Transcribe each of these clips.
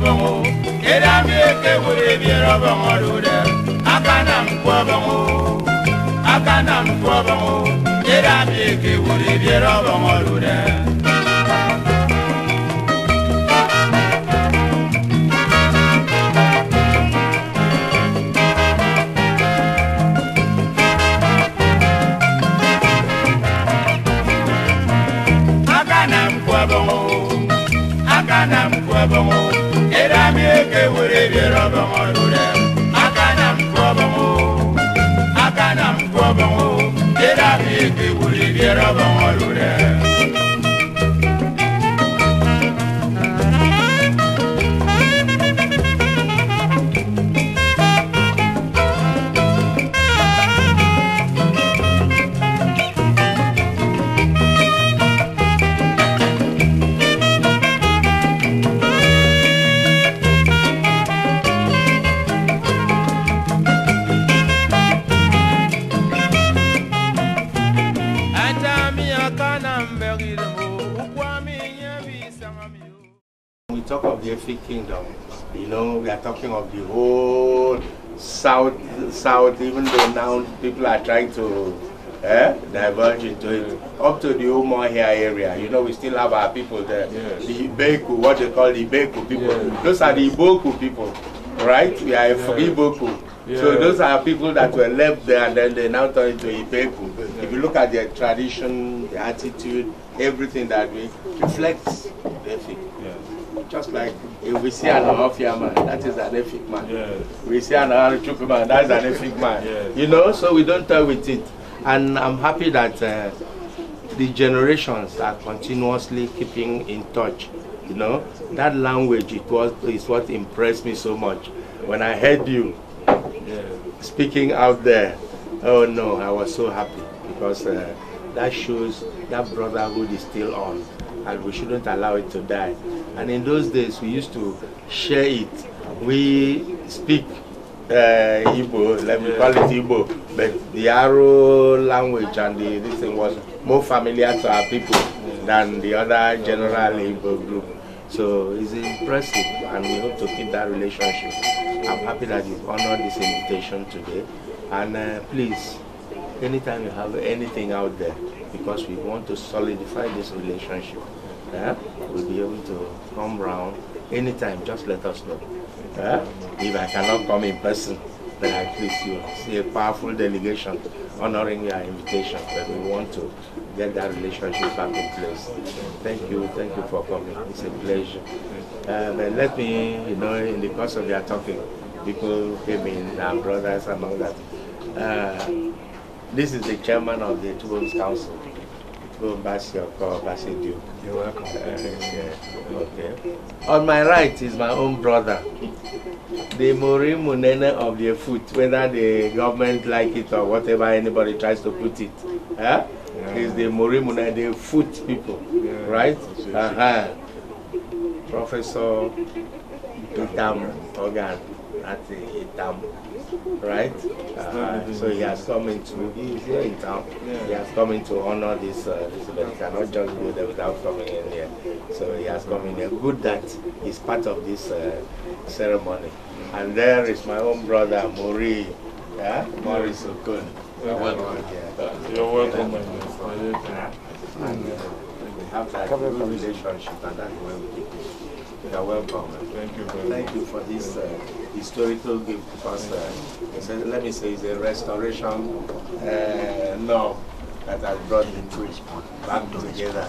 mkwabongo era mieke wure biero bongo lude akana mkwabongo era mieke wure biero bongo lude akana mkwabongo era mieke wure biero bongo lude akana mkwabongo era mieke wure biero bongo lude We talk of the Efik Kingdom, you know, we are talking of the whole south, even though now people are trying to diverge into it, up to the Umuahia area. You know, we still have our people there. Yes. The Ibeku, what they call the Ibeku people. Yes. Those are the Iboku people, right? We are Iboku. Yes. So those are people that were left there and then they now turn into Ibeku. Yes. If you look at their tradition, their attitude, everything that we reflects the Efik. Yes. Just like if we see an Ohafia man, that is an Efik man. Yes. We see an Aruchuku man, that's an Efik man. Yes. You know, so we don't toy with it. And I'm happy that the generations are continuously keeping in touch. You know, that language is what impressed me so much. When I heard you speaking out there, oh no, I was so happy because that shows that brotherhood is still on. And we shouldn't allow it to die. And in those days, we used to share it. We speak Igbo, let me call it Igbo, but the Aro language and this thing was more familiar to our people than the other general Igbo group. So it's impressive, and we hope to keep that relationship. I'm happy that you've honored this invitation today. And please, anytime you have anything out there, because we want to solidify this relationship, we'll be able to come round anytime. Just let us know. If I cannot come in person, then at least you'll see a powerful delegation honoring your invitation. But we want to get that relationship back in place. Thank you for coming. It's a pleasure. But let me, you know, in the course of your talking, people came in, our brothers and all that. This is the chairman of the Two Homes Council. You're welcome. Okay. On my right is my own brother, the Mori Munene of the foot, whether the government like it or whatever anybody tries to put it. Is the Mori Munene, the foot people, right? Professor Itam Ogan at Itam. Right? So he has come into, he's here in town. He has come in to honor this event. He cannot just go there without coming in here. So he has come in here. Good that he's part of this ceremony. And there is my own brother, Maurice Okun. You're welcome. You're welcome. And we have that good relationship, and that's where we keep it. You're welcome. Thank you very much. Thank you for this historical gift, because let me say it's a restoration norm that has brought the two back together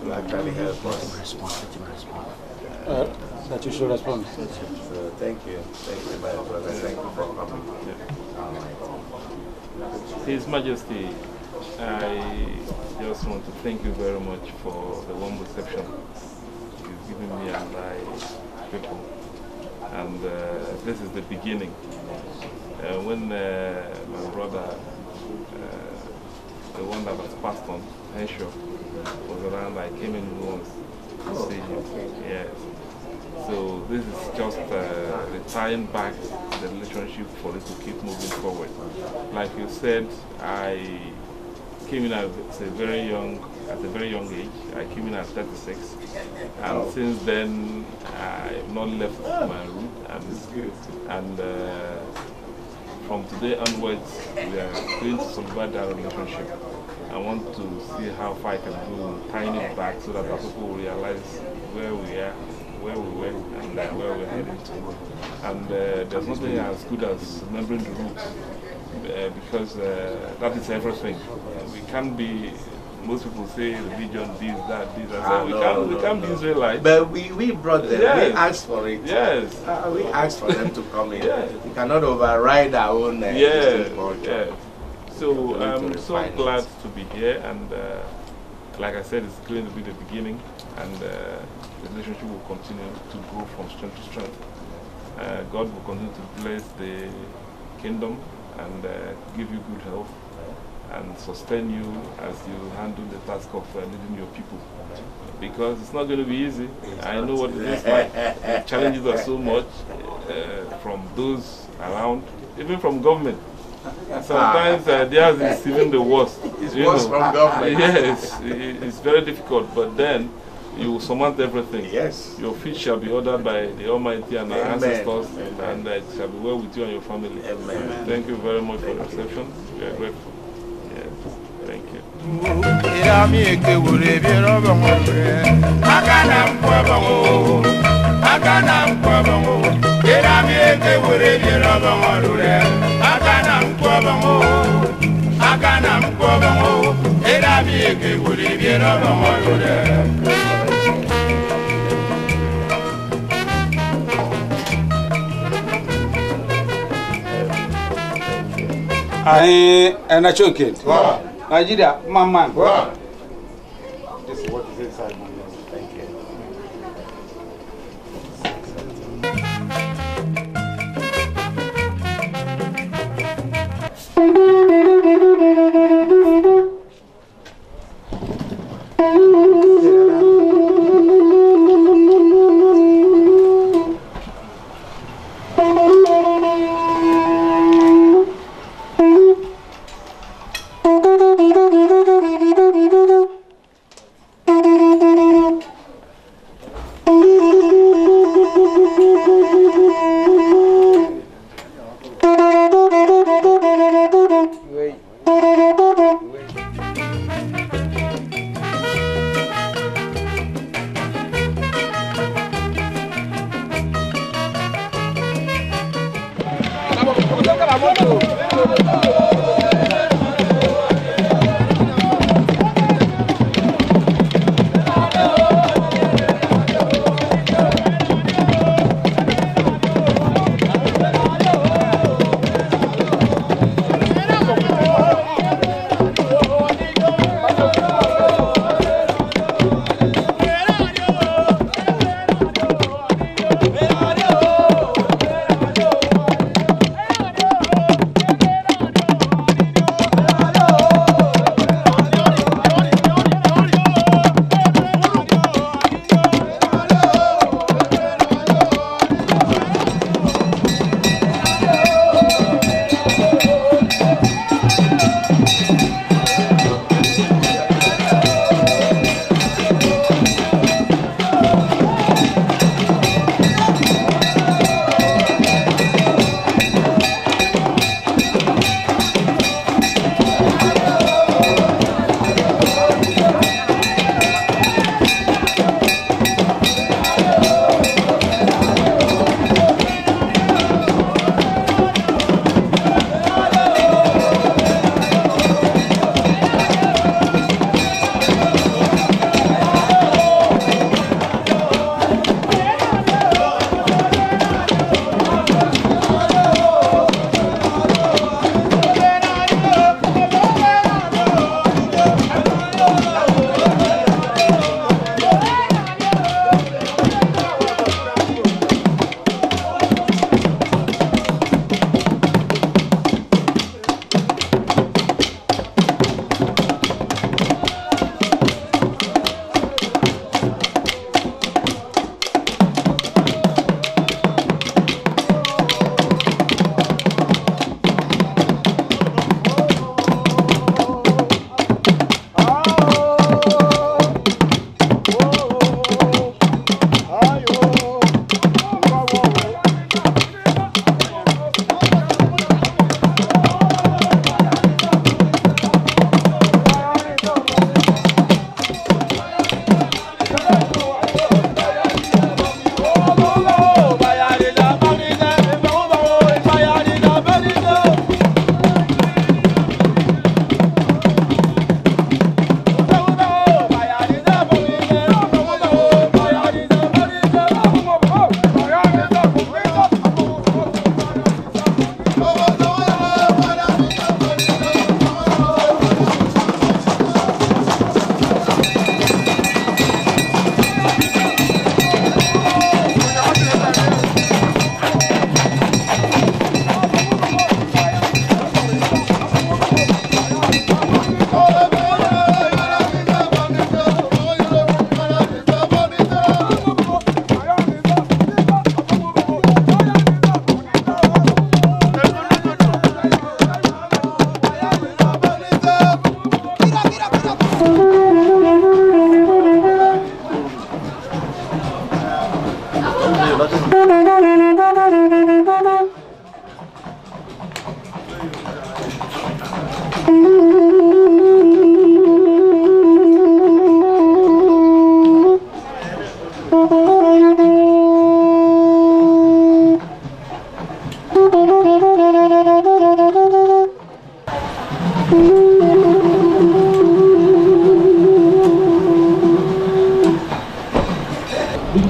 to actually help us. That you should respond. So thank you, my brother. Thank you for coming. His Majesty, I just want to thank you very much for the warm reception you've given me and my people. And this is the beginning. When my brother, the one that was passed on, Henshaw, was around, I came in once to see him. Yes. So this is just the tying back the relationship for it to keep moving forward. Like you said, I came in as a very young at a very young age. I came in at 36, and since then I've not left my root. And from today onwards, we are going to solidify that relationship. I want to see how far I can go, tying it back so that our people will realize where we are, where we went, and where we're heading to. And there's nothing as good as remembering the roots, because that is everything. We can't be, most people say religion, this, that. We can't be Israelites. But we brought them, yes. we asked for it. Yes. We asked for them to come in. Yes. We cannot override our own culture. Yes. So I'm so glad to be here, and like I said, it's going to be the beginning, and the relationship will continue to grow from strength to strength. God will continue to bless the kingdom and give you good health and sustain you as you handle the task of leading your people. Because it's not going to be easy. I know what it is like. The challenges are so much from those around, even from government. Sometimes theirs is even the worst. It's worse from government. Yes, it's very difficult, but then you will surmount everything. Yes. Your feet shall be ordered by the Almighty and our ancestors, and it shall be well with you and your family. Amen. Thank you very much for the reception. We are grateful. Yes, thank you. And I choke it. Nigeria, my man. This is what is inside my nose. Thank you.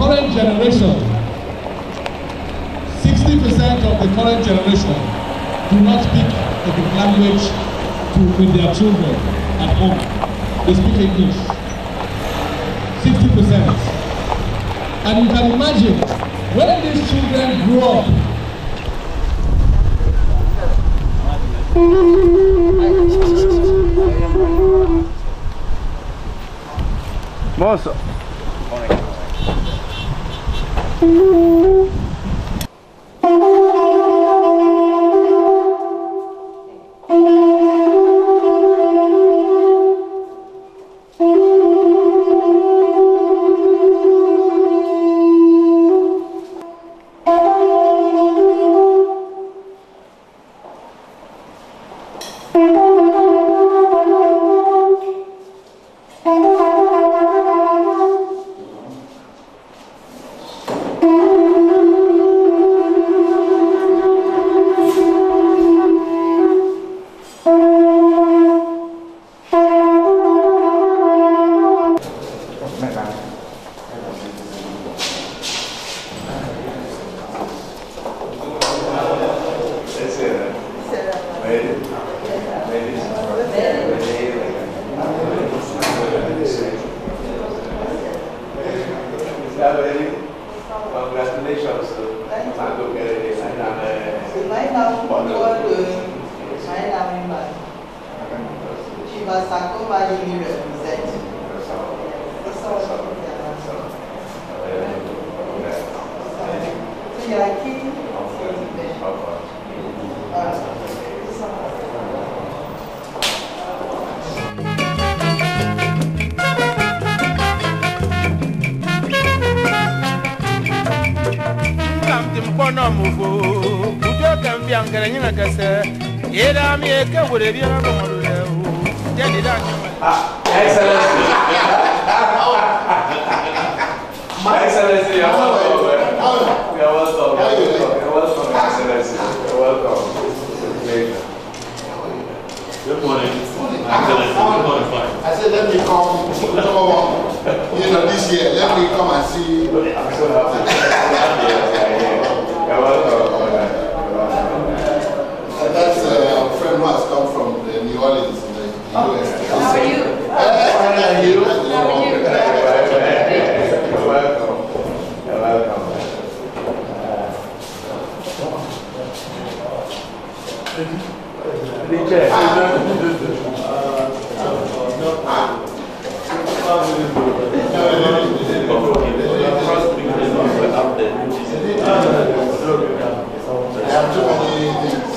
current generation, 60% of the current generation do not speak the language with their children at home. They speak English. 60%. And you can imagine, when these children grow up, Moço. Congratulations to Santo Kennedy. Excellency, you're welcome. You're welcome. You're welcome, Excellency. You're welcome. Good morning. Excellency. Good morning, fine. I said, let me come. This year, let me come and see. I'm so happy. You're welcome. That's a friend who has come from New Orleans in the US. How are you? You're welcome. You're welcome. I have too many things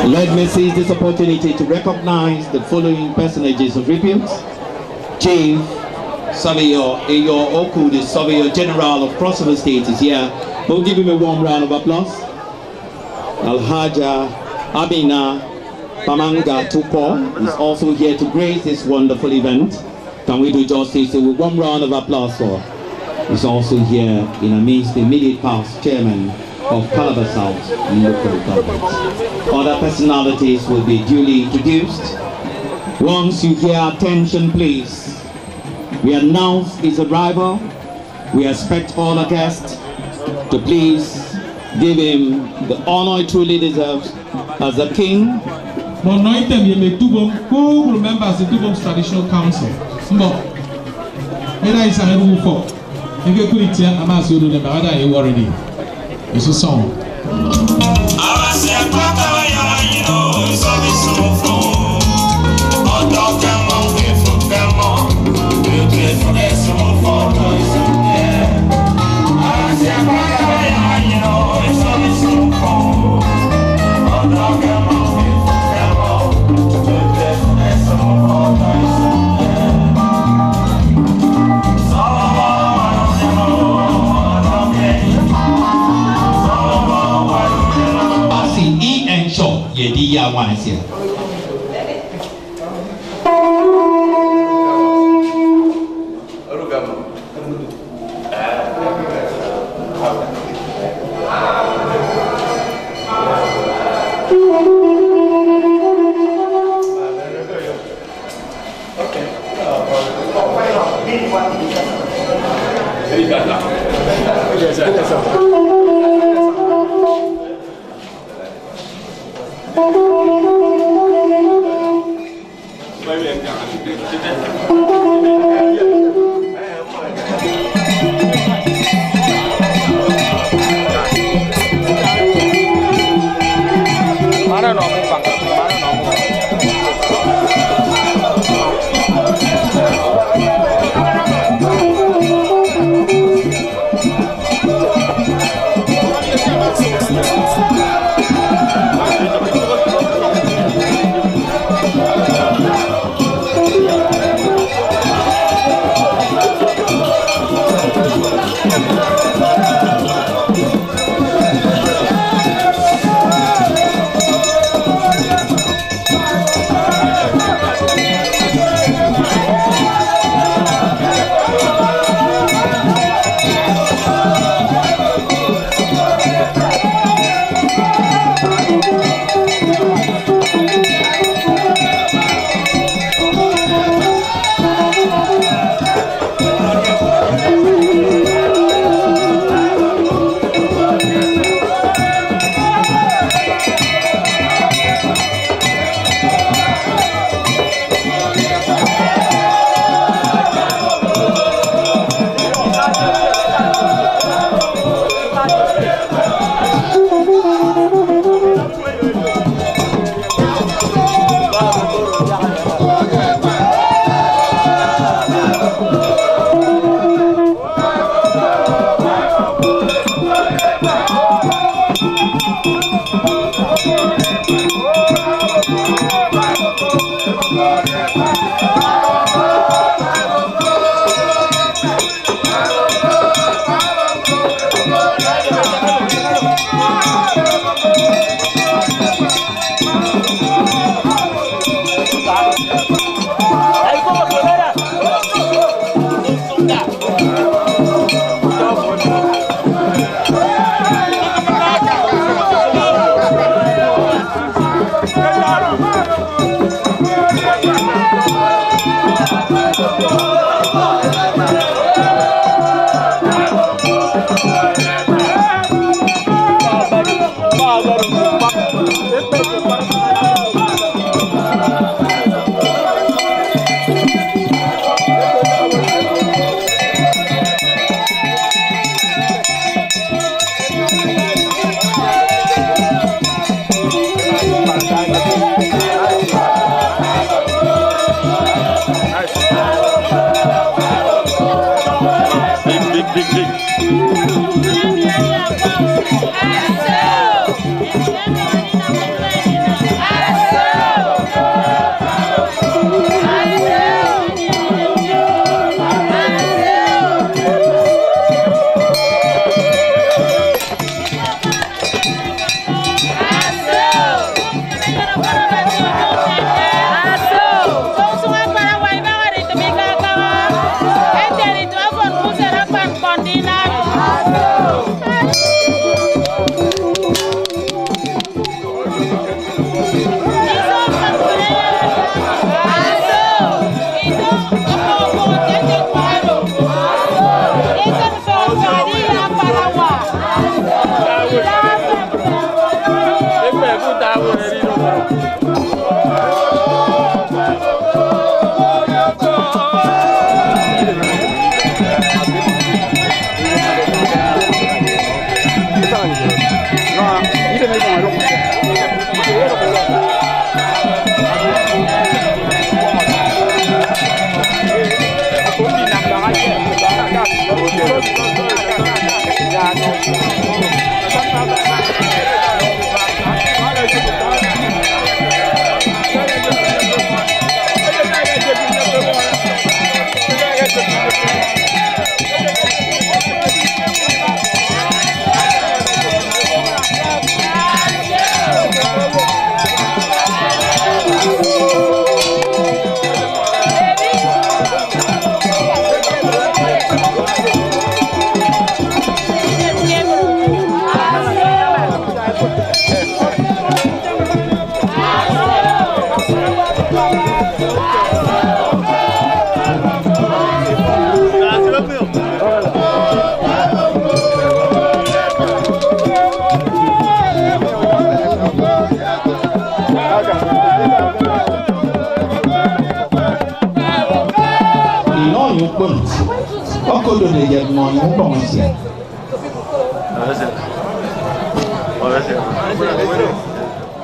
Let me seize this opportunity to recognize the following personages of repute. Chief Surveyor Ayo Oku, the Surveyor General of Cross River State, is here. We'll give him a warm round of applause. Alhaja Abina Pamanga Tuko is also here to grace this wonderful event. Can we do justice to a warm round of applause for? Is also here in amidst the immediate past chairman of Calabar South local government. Other personalities will be duly introduced. Once you hear attention, please. We announce his arrival. We expect all the guests to please give him the honor he truly deserves as a king. Members of the Tubom Traditional Council. And I say move for. If you could tell I'm asking you the other you already. It's a song. Yedia once here.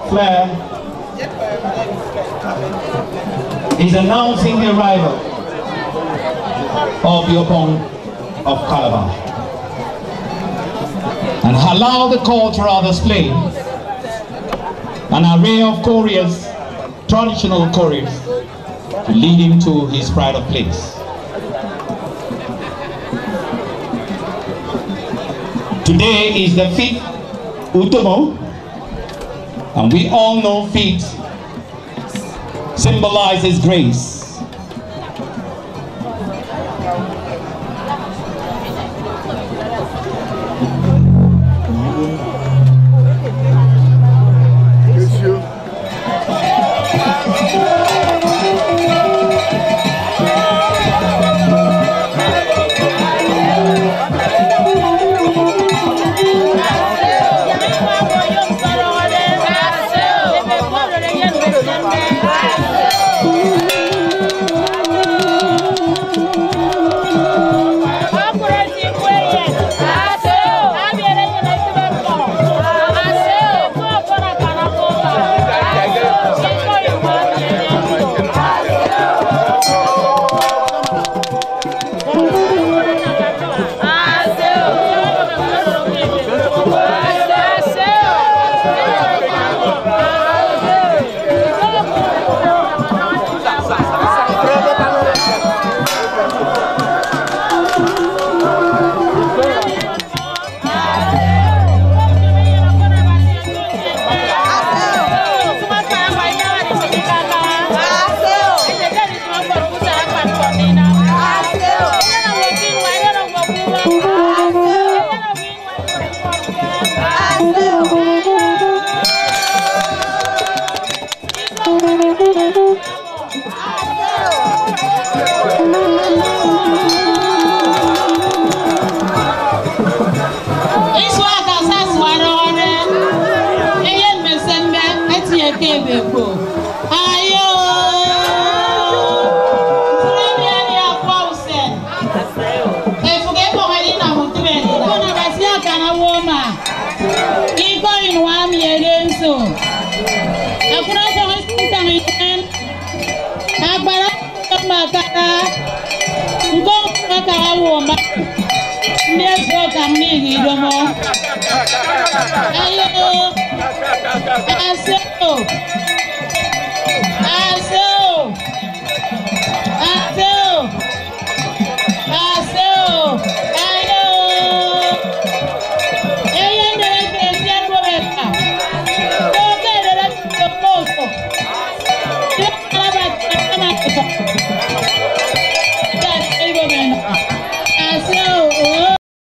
Flair is announcing the arrival of the opponent of Calabar and allow the cultural display, an array of couriers, traditional couriers, to lead him to his pride of place. Today is the 5th Utomo, and we all know feet symbolizes grace.